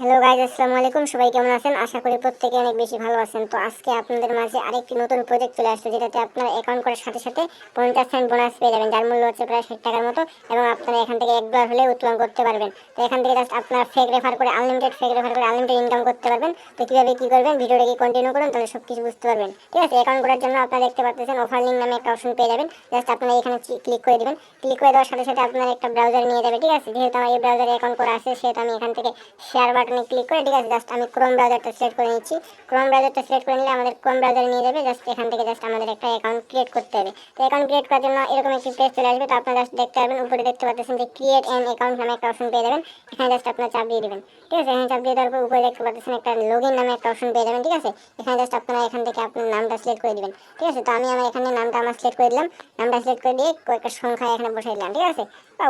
Hello guys, আসসালামু আলাইকুম। সবাই কেমন আছেন? আশা করি প্রত্যেকে অনেক বেশি ভালো আছেন। তো আজকে আপনাদের মাঝে আরেকটি নতুন প্রজেক্ট চলে আসছে, যেটাতে আপনারা অ্যাকাউন্ট করার সাথে সাথে 50 সেন্ট বোনাস পেয়ে যাবেন, যার মূল্য হচ্ছে প্রায় 60 টাকার মতো। এবং আপনারা এখান থেকে $1 হলে উত্তোলন করতে পারবেন। তো এখান থেকে জাস্ট আপনারা ফেক রেফার করে আনলিমিটেড ইনকাম করতে পারবেন। তো কীভাবে কী করবেন, ভিডিওটা কি কন্টিনিউ করুন, তাহলে সব কিছু বুঝতে পারবেন। ঠিক আছে, অ্যাকাউন্ট করার জন্য আপনারা দেখতে পাচ্ছেন অফার লিঙ্ক নামে একটা অপশন পেয়ে যাবেন। জাস্ট আপনারা এখানে ক্লিক করে দেবেন। ক্লিক করে দেওয়ার সাথে সাথে আপনার একটা ব্রাউজার নিয়ে যাবে। ঠিক আছে, যেহেতু আমার এই ব্রাউজারে অ্যাকাউন্ট করা আছে, সেহেতু আমি এখান থেকে শেয়ার বাটনে ক্লিক করে, ঠিক আছে, জাস্ট আমি ক্রোম ব্রাউজারটা সিলেক্ট করে নিচ্ছি। ক্রোম ব্রাউজারটা সিলেক্ট করে নিলে আমাদের ক্রোম ব্রাউজারে নিয়ে যাবে। জাস্ট এখান থেকে জাস্ট আমাদের একটা অ্যাকাউন্ট ক্রিয়েট করতে হবে। তো অ্যাকাউন্ট ক্রিয়েট করার জন্য এরকম একটি পেজ চলে আসবে। তো আপনারা জাস্ট দেখতে পারবেন, উপরে দেখতে পাচ্ছেন যে ক্রিয়েট অ্যান অ্যাকাউন্ট নামে একটা অপশন পেয়ে যাবেন। এখানে জাস্ট আপনারা চাপ দিয়ে দেবেন। ঠিক আছে, এখানে চাপ দিয়ে দেওয়ার পর উপরে দেখতে পাচ্ছেন একটা লগইন নামে একটা অপশন পেয়ে যাবেন। ঠিক আছে, এখানে জাস্ট আপনারা এখান থেকে আপনার নামটা সিলেক্ট করে দিবেন। ঠিক আছে, তো আমি আমার এখানে নামটা সিলেক্ট করে দিলাম। নামটা সিলেক্ট করে দিয়ে কয়েকটা সংখ্যা এখানে বসাই দিলাম। ঠিক আছে,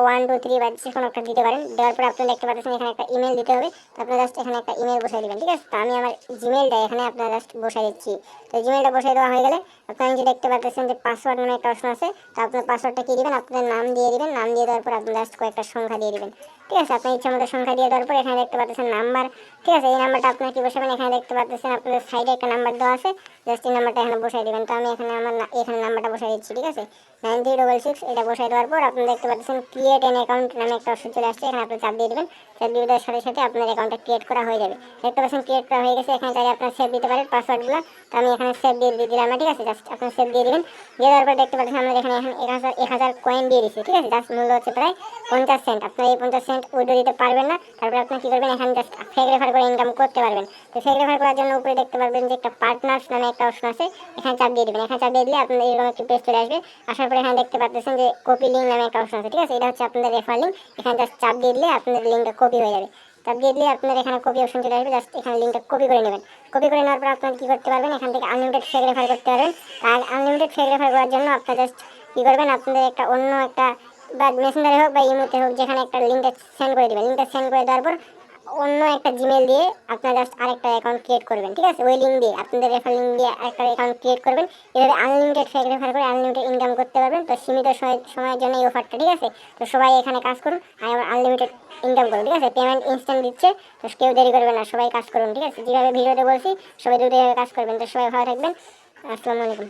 1 2 3 বা যে কোনো একটা দিতে পারেন। দেওয়ার পর আপনারা দেখতে পাচ্ছেন এখানে একটা ইমেল দিতে হবে। তো আপনারা জাস্ট এখানে একটা ইমেল বসাই দিবেন। ঠিক আছে, তো আমি আমার জিমেলটা এখানে আপনারা জাস্ট বসাই দিচ্ছি। তো জিমেলটা বসাই দেওয়া হয়ে গেলে আপনারা যে দেখতে পাচ্ছেন যে পাসওয়ার্ড নামে একটা অপশন আছে। তো আপনার পাসওয়ার্ডটা কি দিবেন, আপনার নাম দিয়ে দিবেন। নাম দিয়ে দেওয়ার পর আপনারা জাস্ট কয়েকটা সংখ্যা দিয়ে দিবেন। ঠিক আছে, আপনার ইচ্ছা মতো সংখ্যা দিয়ে দেওয়ার পর এখানে দেখতে পাচ্ছেন নাম্বার। ঠিক আছে, এই নাম্বারটা আপনারা কি বসাবেন, এখানে দেখতে পাচ্ছেন আপনাদের সাইডে একটা নাম্বার দেওয়া আছে। জাস্ট এই নাম্বারটা এখানে বসাই দিবেন। তো আমি এখানে এখানে নাম্বারটা বসাই দিচ্ছি। ঠিক আছে, 9366 এটা বসাই দেওয়ার পর আপনারা দেখতে পাচ্ছেন ক্রিয়েট অ্যান অ্যাকাউন্ট নামে একটা অপশন চলে আসছে। এখানে আপনারা চাপ দিয়ে দেবেন। চাপ দিয়ে দেওয়ার সাথে সাথে আপনার অ্যাকাউন্টটা ক্রিয়েট করা হয়ে যাবে। দেখতে পাচ্ছেন ক্রিয়েট করা হয়ে গেছে। এখানে চাইলে আপনারা সেভ দিতে পারেন পাসওয়ার্ডগুলো। তো আমি এখানে সেভ দিয়ে দিলাম। ঠিক আছে, জাস্ট আপনারা সেভ দিয়ে দিবেন। দিয়ে দেওয়ার পর দেখতে পাচ্ছেন আমরা এখানে 1000 কয়েন দিয়ে দিচ্ছি। ঠিক আছে, জাস্ট মূল্য হচ্ছে প্রায় 50 সেন্ট। আপনারা এই 50 সেন্ট উইথড্র দিতে পারবেন না। তারপরে আপনি কী করবেন, এখানে জাস্ট ফেক রেফার করে ইনকাম করতে পারবেন। তো ফেক রেফার করার জন্য উপরে দেখতে পারবেন যে একটা পার্টনার্স নামে একটা অপশন আছে। এখানে চাপ দিয়ে দেবেন। এখানে চাপ দিয়ে দিলে আপনাদের এরকম একটি পেজ চলে আসবে। আসার পরে এখানে দেখতে পাচ্ছেন যে কপি লিঙ্ক নামে একটা অপশন আছে। ঠিক আছে, এটা হচ্ছে আপনাদের রেফার লিঙ্ক। এখানে জাস্ট চাপ দিয়ে দিলে আপনাদের লিঙ্কটা কপি হয়ে যাবে। চাপ দিয়ে দিলে আপনার এখানে কপি অপশন চলে আসবে। জাস্ট এখানে লিঙ্কটা কপি করে নেবেন। কপি করে নেওয়ার পর আপনারা কী করতে পারবেন, এখান থেকে আনলিমিটেড ফেক রেফার করতে পারবেন। আর আনলিমিটেড ফেক রেফার করার জন্য আপনারা জাস্ট কী করবেন, আপনাদের একটা অন্য একটা বা মেসেঞ্জারে হোক বা ইমোতে হোক, যেখানে একটা লিঙ্কটা সেন্ড করে দেবেন। লিঙ্কটা সেন্ড করে দেওয়ার পর অন্য একটা জিমেল দিয়ে আপনারা জাস্ট আরেকটা অ্যাকাউন্ট ক্রিয়েট করবেন। ঠিক আছে, ওই লিঙ্ক দিয়ে আপনাদের রেফার লিঙ্ক দিয়ে একটা অ্যাকাউন্ট ক্রিয়েট করবেন। এভাবে আনলিমিটেড ফেক রেফার করে আনলিমিটেড ইনকাম করতে পারবেন। তো সীমিত সময়ের জন্য এই অফারটা। ঠিক আছে, তো সবাই এখানে কাজ করুন আর আনলিমিটেড ইনকাম করুন। ঠিক আছে, পেমেন্ট ইনস্ট্যান্ট দিচ্ছে। তো কেউ দেরি করবেন না, সবাই কাজ করুন। ঠিক আছে, যেভাবে ভিডিওতে বলছি সবাই দ্রুত কাজ করবেন। তো সবাই ভালো থাকবেন। আসসালামু আলাইকুম।